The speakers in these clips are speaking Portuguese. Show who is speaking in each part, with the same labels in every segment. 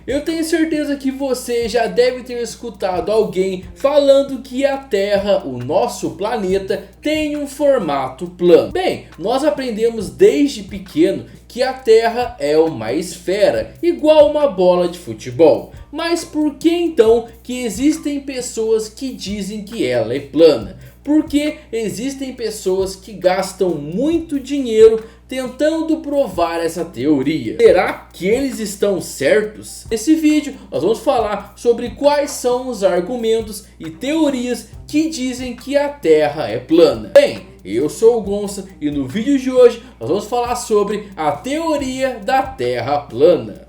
Speaker 1: Eu tenho certeza que você já deve ter escutado alguém falando que a Terra, o nosso planeta, tem um formato plano. Bem, nós aprendemos desde pequeno que a Terra é uma esfera, igual uma bola de futebol. Mas por que então que existem pessoas que dizem que ela é plana? Porque existem pessoas que gastam muito dinheiro tentando provar essa teoria. Será que eles estão certos? Nesse vídeo nós vamos falar sobre quais são os argumentos e teorias que dizem que a Terra é plana. Bem, eu sou o Gonça e no vídeo de hoje nós vamos falar sobre a teoria da Terra plana.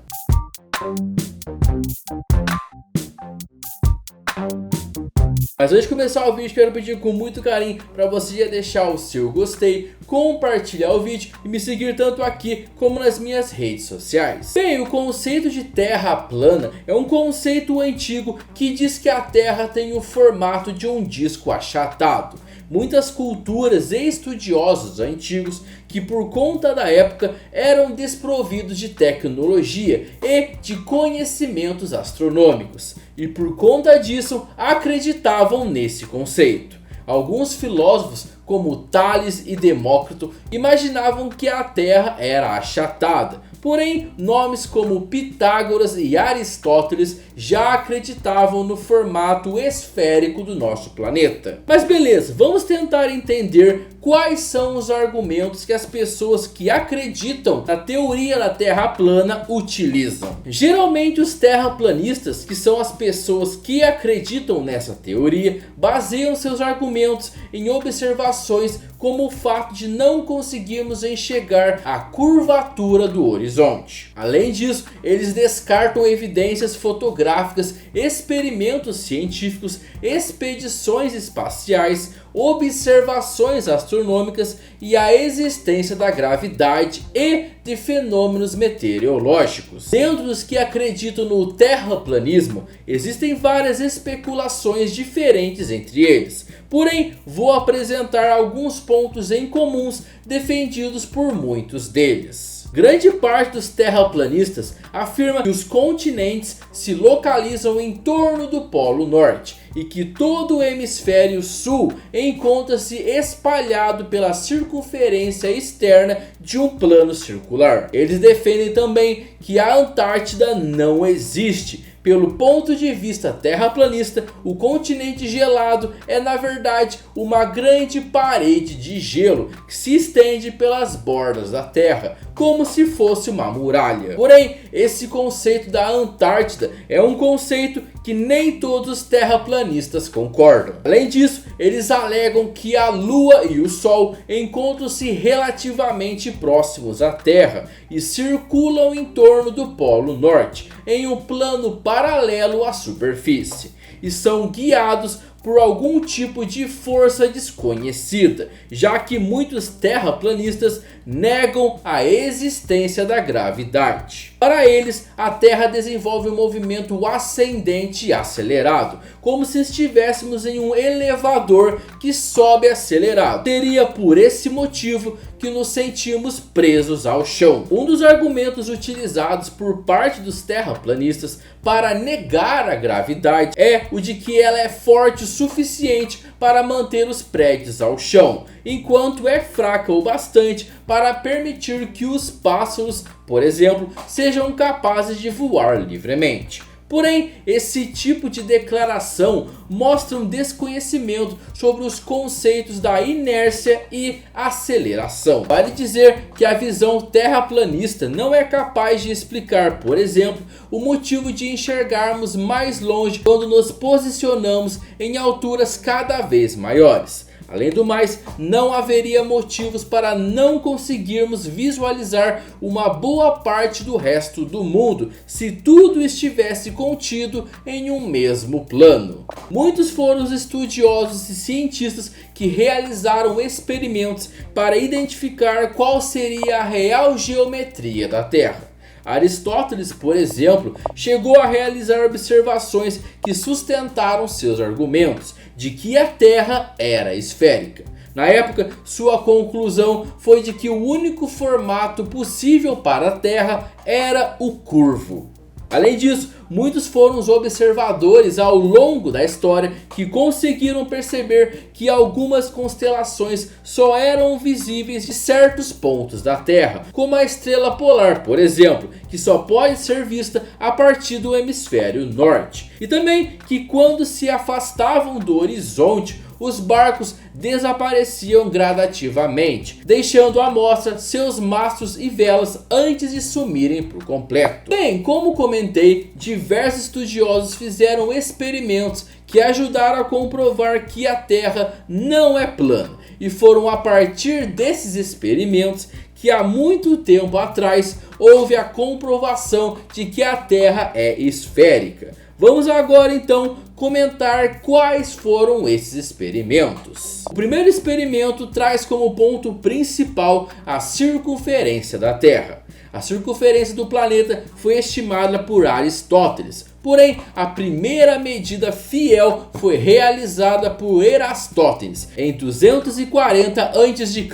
Speaker 1: Mas antes de começar o vídeo, quero pedir com muito carinho para você já deixar o seu gostei, compartilhar o vídeo e me seguir tanto aqui como nas minhas redes sociais. Bem, o conceito de Terra plana é um conceito antigo que diz que a Terra tem o formato de um disco achatado. Muitas culturas e estudiosos antigos que por conta da época eram desprovidos de tecnologia e de conhecimentos astronômicos, e por conta disso acreditavam nesse conceito. Alguns filósofos como Tales e Demócrito imaginavam que a Terra era achatada. Porém, nomes como Pitágoras e Aristóteles já acreditavam no formato esférico do nosso planeta. Mas beleza, vamos tentar entender quais são os argumentos que as pessoas que acreditam na teoria da Terra plana utilizam. Geralmente os terraplanistas, que são as pessoas que acreditam nessa teoria, baseiam seus argumentos em observações como o fato de não conseguirmos enxergar a curvatura do horizonte. Além disso, eles descartam evidências fotográficas, experimentos científicos, expedições espaciais, observações astronômicas e a existência da gravidade e de fenômenos meteorológicos. Dentro dos que acreditam no terraplanismo, existem várias especulações diferentes entre eles. Porém, vou apresentar alguns pontos em comuns defendidos por muitos deles. Grande parte dos terraplanistas afirma que os continentes se localizam em torno do Polo Norte e que todo o hemisfério sul encontra-se espalhado pela circunferência externa de um plano circular. Eles defendem também que a Antártida não existe. Pelo ponto de vista terraplanista, o continente gelado é na verdade uma grande parede de gelo que se estende pelas bordas da Terra, como se fosse uma muralha. Porém, esse conceito da Antártida é um conceito que nem todos os terraplanistas concordam. Além disso, eles alegam que a Lua e o Sol encontram-se relativamente próximos à Terra e circulam em torno do Polo Norte, em um plano paralelo à superfície, e são guiados por algum tipo de força desconhecida, já que muitos terraplanistas negam a existência da gravidade. Para eles, a Terra desenvolve um movimento ascendente e acelerado, como se estivéssemos em um elevador que sobe acelerado. Seria por esse motivo que nos sentimos presos ao chão. Um dos argumentos utilizados por parte dos terraplanistas para negar a gravidade é o de que ela é forte o suficiente para manter os prédios ao chão, enquanto é fraca o bastante para permitir que os pássaros, por exemplo, sejam capazes de voar livremente. Porém, esse tipo de declaração mostra um desconhecimento sobre os conceitos da inércia e aceleração. Vale dizer que a visão terraplanista não é capaz de explicar, por exemplo, o motivo de enxergarmos mais longe quando nos posicionamos em alturas cada vez maiores. Além do mais, não haveria motivos para não conseguirmos visualizar uma boa parte do resto do mundo se tudo estivesse contido em um mesmo plano. Muitos foram os estudiosos e cientistas que realizaram experimentos para identificar qual seria a real geometria da Terra. Aristóteles, por exemplo, chegou a realizar observações que sustentaram seus argumentos de que a Terra era esférica. Na época, sua conclusão foi de que o único formato possível para a Terra era o curvo. Além disso, muitos foram os observadores ao longo da história que conseguiram perceber que algumas constelações só eram visíveis de certos pontos da Terra, como a estrela polar, por exemplo, que só pode ser vista a partir do hemisfério norte. E também que quando se afastavam do horizonte, os barcos desapareciam gradativamente, deixando à mostra seus mastros e velas antes de sumirem por completo. Bem, como comentei, diversos estudiosos fizeram experimentos que ajudaram a comprovar que a Terra não é plana, e foram a partir desses experimentos que há muito tempo atrás houve a comprovação de que a Terra é esférica. Vamos agora então comentar quais foram esses experimentos. O primeiro experimento traz como ponto principal a circunferência da Terra. A circunferência do planeta foi estimada por Aristóteles, porém a primeira medida fiel foi realizada por Eratóstenes em 240 a.C.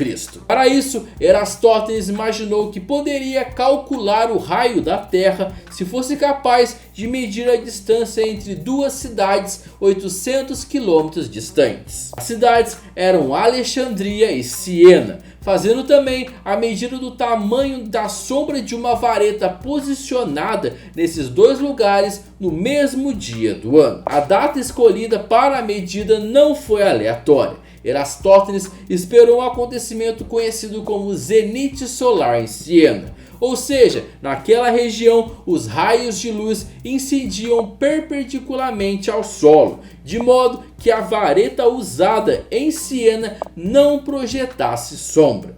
Speaker 1: Para isso, Eratóstenes imaginou que poderia calcular o raio da Terra se fosse capaz de medir a distância entre duas cidades 800 km distantes. As cidades eram Alexandria e Siena, fazendo também a medida do tamanho da sombra de uma vareta posicionada nesses dois lugares no mesmo dia do ano. A data escolhida para a medida não foi aleatória. Eratóstenes esperou um acontecimento conhecido como zenite solar em Siena. Ou seja, naquela região os raios de luz incidiam perpendicularmente ao solo, de modo que a vareta usada em Siena não projetasse sombra.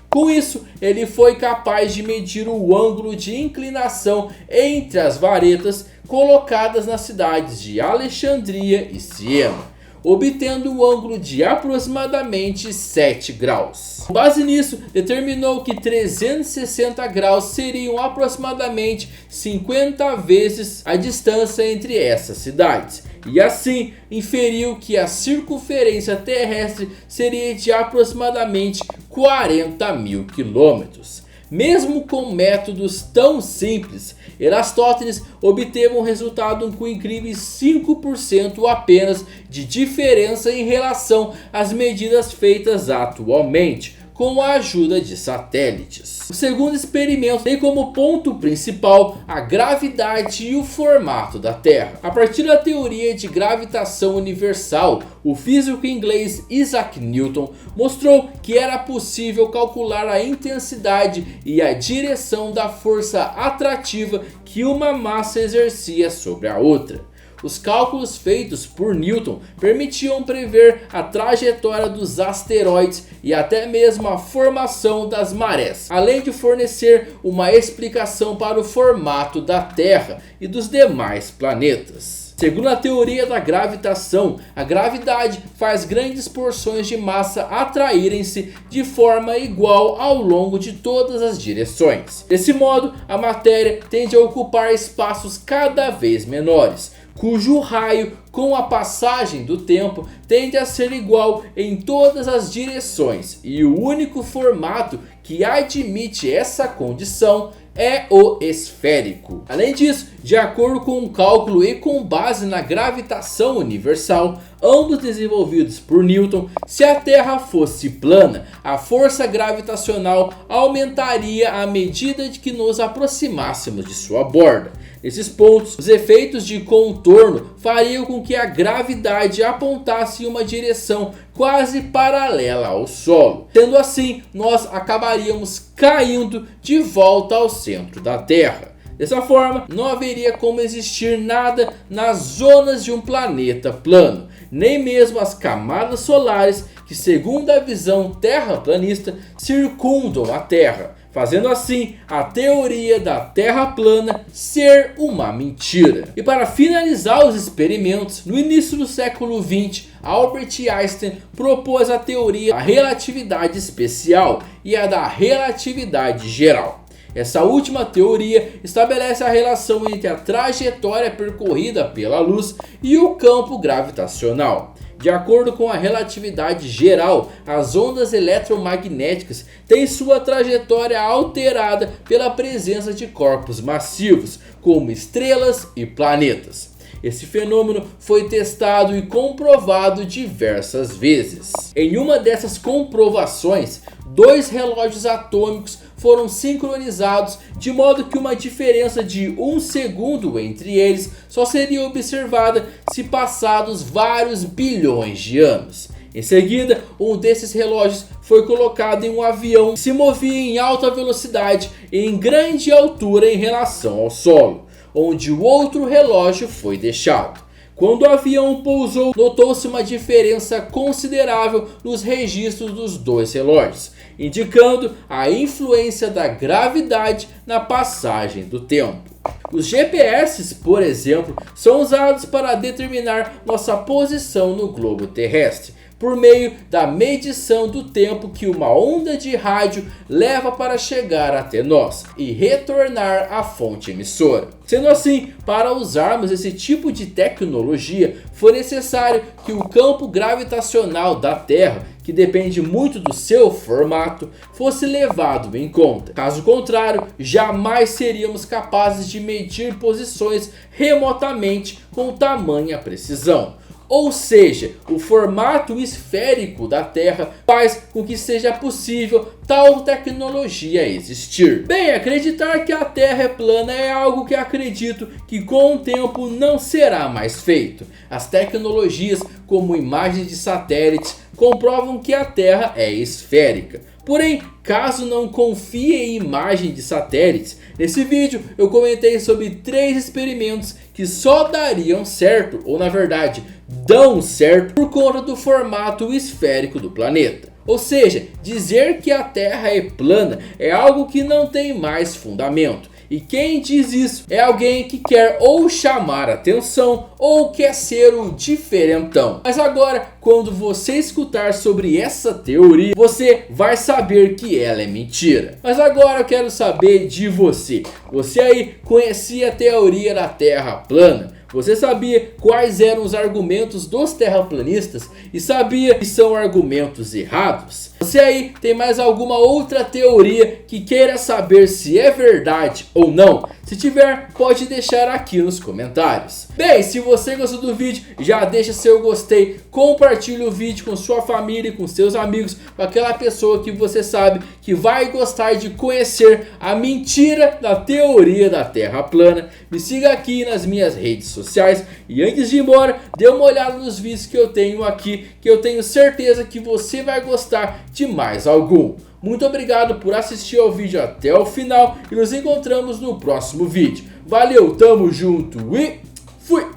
Speaker 1: Com isso, ele foi capaz de medir o ângulo de inclinação entre as varetas colocadas nas cidades de Alexandria e Siena, obtendo um ângulo de aproximadamente 7 graus. Com base nisso, determinou que 360 graus seriam aproximadamente 50 vezes a distância entre essas cidades. E assim, inferiu que a circunferência terrestre seria de aproximadamente 40 mil quilômetros. Mesmo com métodos tão simples, Eratóstenes obteve um resultado com incríveis 5% apenas de diferença em relação às medidas feitas atualmente, com a ajuda de satélites. O segundo experimento tem como ponto principal a gravidade e o formato da Terra. A partir da teoria de gravitação universal, o físico inglês Isaac Newton mostrou que era possível calcular a intensidade e a direção da força atrativa que uma massa exercia sobre a outra. Os cálculos feitos por Newton permitiam prever a trajetória dos asteroides e até mesmo a formação das marés, além de fornecer uma explicação para o formato da Terra e dos demais planetas. Segundo a teoria da gravitação, a gravidade faz grandes porções de massa atraírem-se de forma igual ao longo de todas as direções. Desse modo, a matéria tende a ocupar espaços cada vez menores, cujo raio, com a passagem do tempo, tende a ser igual em todas as direções, e o único formato que admite essa condição é o esférico. Além disso, de acordo com um cálculo e com base na gravitação universal, ambos desenvolvidos por Newton, se a Terra fosse plana, a força gravitacional aumentaria à medida de que nos aproximássemos de sua borda. Nesses pontos, os efeitos de contorno fariam com que a gravidade apontasse em uma direção quase paralela ao solo. Sendo assim, nós acabaríamos caindo de volta ao centro da Terra. Dessa forma, não haveria como existir nada nas zonas de um planeta plano, nem mesmo as camadas solares que, segundo a visão terraplanista, circundam a Terra, fazendo assim a teoria da Terra plana ser uma mentira. E para finalizar os experimentos, no início do século XX, Albert Einstein propôs a teoria da relatividade especial e a da relatividade geral. Essa última teoria estabelece a relação entre a trajetória percorrida pela luz e o campo gravitacional. De acordo com a relatividade geral, as ondas eletromagnéticas têm sua trajetória alterada pela presença de corpos massivos, como estrelas e planetas. Esse fenômeno foi testado e comprovado diversas vezes. Em uma dessas comprovações, 2 relógios atômicos foram sincronizados de modo que uma diferença de 1 segundo entre eles só seria observada se passados vários bilhões de anos. Em seguida, um desses relógios foi colocado em um avião que se movia em alta velocidade e em grande altura em relação ao solo, onde o outro relógio foi deixado. Quando o avião pousou, notou-se uma diferença considerável nos registros dos 2 relógios, indicando a influência da gravidade na passagem do tempo. Os GPS, por exemplo, são usados para determinar nossa posição no globo terrestre, por meio da medição do tempo que uma onda de rádio leva para chegar até nós e retornar à fonte emissora. Sendo assim, para usarmos esse tipo de tecnologia, foi necessário que o campo gravitacional da Terra, que depende muito do seu formato, fosse levado em conta. Caso contrário, jamais seríamos capazes de medir posições remotamente com tamanha precisão. Ou seja, o formato esférico da Terra faz com que seja possível tal tecnologia existir. Bem, acreditar que a Terra é plana é algo que acredito que com o tempo não será mais feito. As tecnologias como imagens de satélites comprovam que a Terra é esférica. Porém, caso não confie em imagens de satélites, nesse vídeo eu comentei sobre 3 experimentos que só dariam certo, ou na verdade dão certo, por conta do formato esférico do planeta. Ou seja, dizer que a Terra é plana é algo que não tem mais fundamento. E quem diz isso é alguém que quer ou chamar atenção ou quer ser o diferentão. Mas agora, quando você escutar sobre essa teoria, você vai saber que ela é mentira. Mas agora eu quero saber de você. Você aí conhecia a teoria da Terra plana? Você sabia quais eram os argumentos dos terraplanistas e sabia que são argumentos errados? Você aí tem mais alguma outra teoria que queira saber se é verdade ou não? Se tiver, pode deixar aqui nos comentários. Bem, se você gostou do vídeo, já deixa seu gostei, compartilhe o vídeo com sua família e com seus amigos, com aquela pessoa que você sabe que vai gostar de conhecer a mentira da teoria da Terra plana. Me siga aqui nas minhas redes sociais e antes de ir embora, dê uma olhada nos vídeos que eu tenho aqui, que eu tenho certeza que você vai gostar de mais algum. Muito obrigado por assistir ao vídeo até o final e nos encontramos no próximo vídeo. Valeu, tamo junto e fui!